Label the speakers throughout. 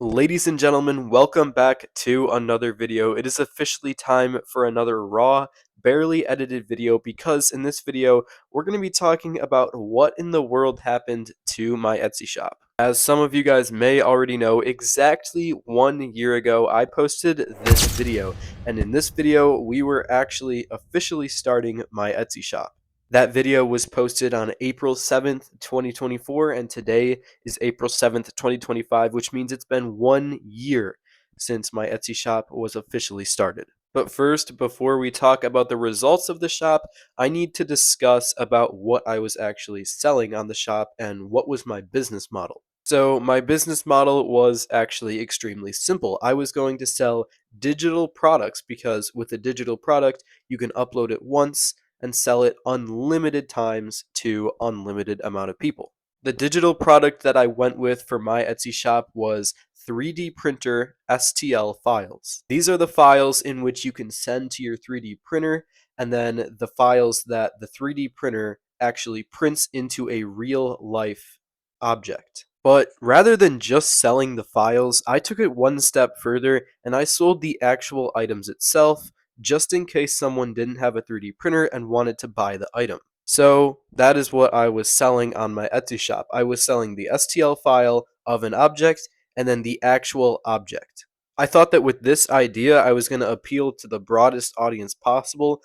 Speaker 1: Ladies and gentlemen, welcome back to another video. It is officially time for another raw, barely edited video because in this video, we're going to be talking about what in the world happened to my Etsy shop. As some of you guys may already know, exactly 1 year ago, I posted this video, and in this video, we were actually officially starting my Etsy shop. That video was posted on April 7th, 2024, and today is April 7th, 2025, which means it's been 1 year since my Etsy shop was officially started. But first, before we talk about the results of the shop, I need to discuss about what I was actually selling on the shop and what was my business model. So my business model was actually extremely simple. I was going to sell digital products because with a digital product, you can upload it once and sell it unlimited times to unlimited amount of people. The digital product that I went with for my Etsy shop was 3D printer STL files. These are the files in which you can send to your 3D printer, and then the files that the 3D printer actually prints into a real life object. But rather than just selling the files, I took it one step further and I sold the actual items itself, just in case someone didn't have a 3D printer and wanted to buy the item. So that is what I was selling on my Etsy shop. I was selling the STL file of an object and then the actual object. I thought that with this idea, I was going to appeal to the broadest audience possible.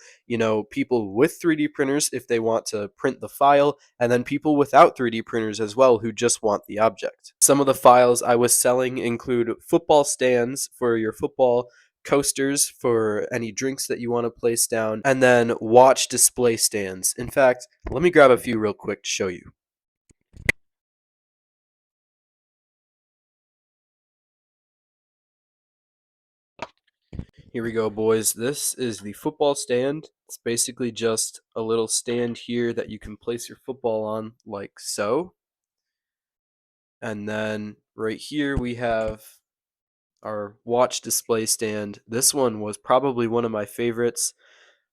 Speaker 1: People with 3D printers if they want to print the file, and then people without 3D printers as well who just want the object. Some of the files I was selling include football stands for your football, coasters for any drinks that you want to place down, and then watch display stands. In fact, let me grab a few real quick to show you. Here we go, boys. This is the football stand. It's basically just a little stand here that you can place your football on, like so. And then right here we have our watch display stand. This one was probably one of my favorites.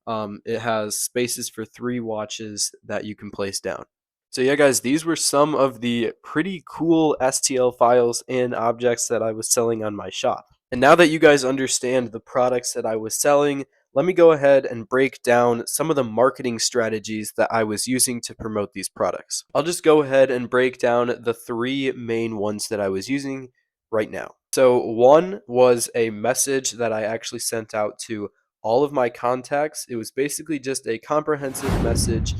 Speaker 1: It has spaces for 3 watches that you can place down. So yeah, guys, these were some of the pretty cool STL files and objects that I was selling on my shop. And now that you guys understand the products that I was selling, let me go ahead and break down some of the marketing strategies that I was using to promote these products. I'll just go ahead and break down the 3 main ones that I was using right now. So one was a message that I actually sent out to all of my contacts. It was basically just a comprehensive message,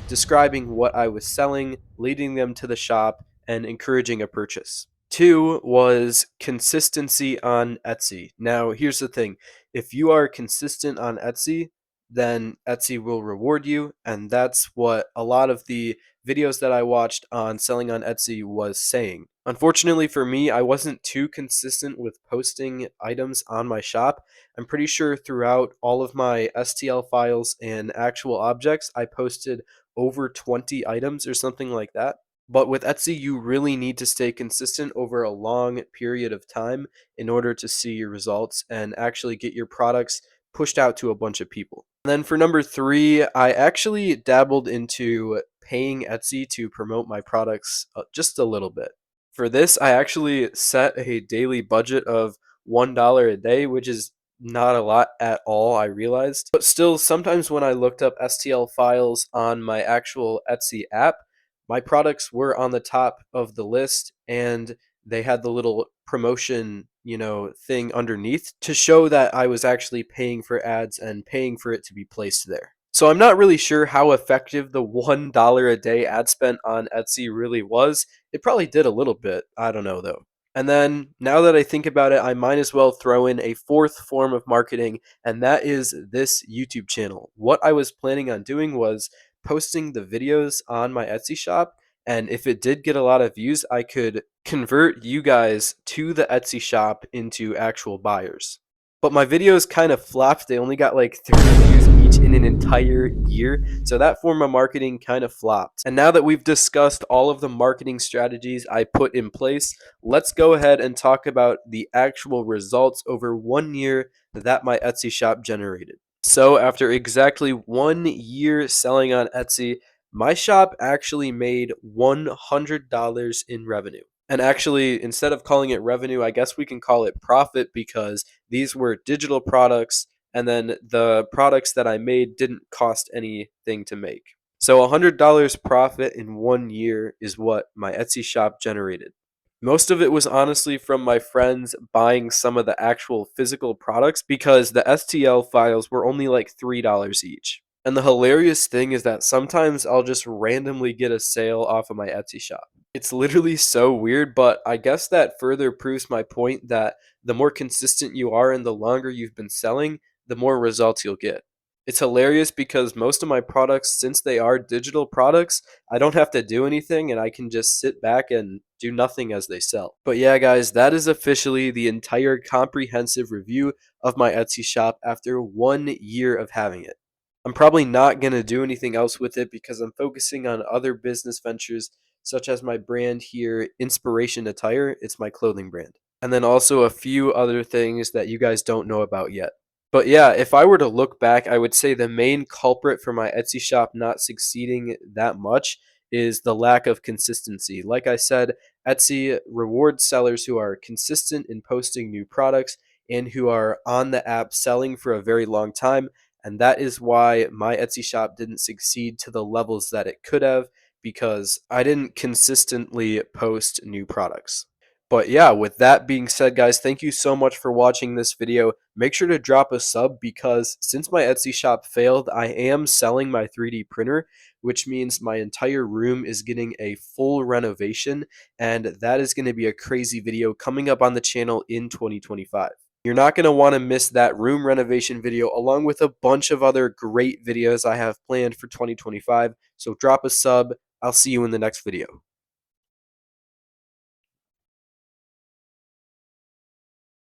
Speaker 1: describing what I was selling, leading them to the shop, and encouraging a purchase. Two was consistency on Etsy. Now, here's the thing. If you are consistent on Etsy, then Etsy will reward you, and that's what a lot of the videos that I watched on selling on Etsy was saying. Unfortunately for me, I wasn't too consistent with posting items on my shop. I'm pretty sure throughout all of my STL files and actual objects, I posted over 20 items or something like that. But with Etsy, you really need to stay consistent over a long period of time in order to see your results and actually get your products pushed out to a bunch of people. And then for number 3, I actually dabbled into paying Etsy to promote my products just a little bit. For this, I actually set a daily budget of $1 a day, which is not a lot at all, I realized. But still, sometimes when I looked up STL files on my actual Etsy app, my products were on the top of the list and they had the little promotion, thing underneath to show that I was actually paying for ads and paying for it to be placed there. So I'm not really sure how effective the $1 a day ad spent on Etsy really was. It probably did a little bit. I don't know though. And then now that I think about it, I might as well throw in a fourth form of marketing, and that is this YouTube channel. What I was planning on doing was posting the videos on my Etsy shop, and if it did get a lot of views, I could convert you guys to the Etsy shop into actual buyers. But my videos kind of flopped. They only got like 30 views each in an entire year. So that form of marketing kind of flopped. And now that we've discussed all of the marketing strategies I put in place, let's go ahead and talk about the actual results over 1 year that my Etsy shop generated. So after exactly 1 year selling on Etsy, my shop actually made $100 in revenue. And actually, instead of calling it revenue, I guess we can call it profit because these were digital products, and then the products that I made didn't cost anything to make. So $100 profit in 1 year is what my Etsy shop generated. Most of it was honestly from my friends buying some of the actual physical products because the STL files were only like $3 each. And the hilarious thing is that sometimes I'll just randomly get a sale off of my Etsy shop. It's literally so weird, but I guess that further proves my point that the more consistent you are and the longer you've been selling, the more results you'll get. It's hilarious because most of my products, since they are digital products, I don't have to do anything and I can just sit back and do nothing as they sell. But yeah, guys, that is officially the entire comprehensive review of my Etsy shop after 1 year of having it. I'm probably not going to do anything else with it because I'm focusing on other business ventures, such as my brand here, Inspiration Attire. It's my clothing brand. And then also a few other things that you guys don't know about yet. But yeah, if I were to look back, I would say the main culprit for my Etsy shop not succeeding that much is the lack of consistency. Like I said, Etsy rewards sellers who are consistent in posting new products and who are on the app selling for a very long time. And that is why my Etsy shop didn't succeed to the levels that it could have because I didn't consistently post new products. But yeah, with that being said, guys, thank you so much for watching this video. Make sure to drop a sub because since my Etsy shop failed, I am selling my 3D printer, which means my entire room is getting a full renovation, and that is going to be a crazy video coming up on the channel in 2025. You're not going to want to miss that room renovation video along with a bunch of other great videos I have planned for 2025. So drop a sub. I'll see you in the next video.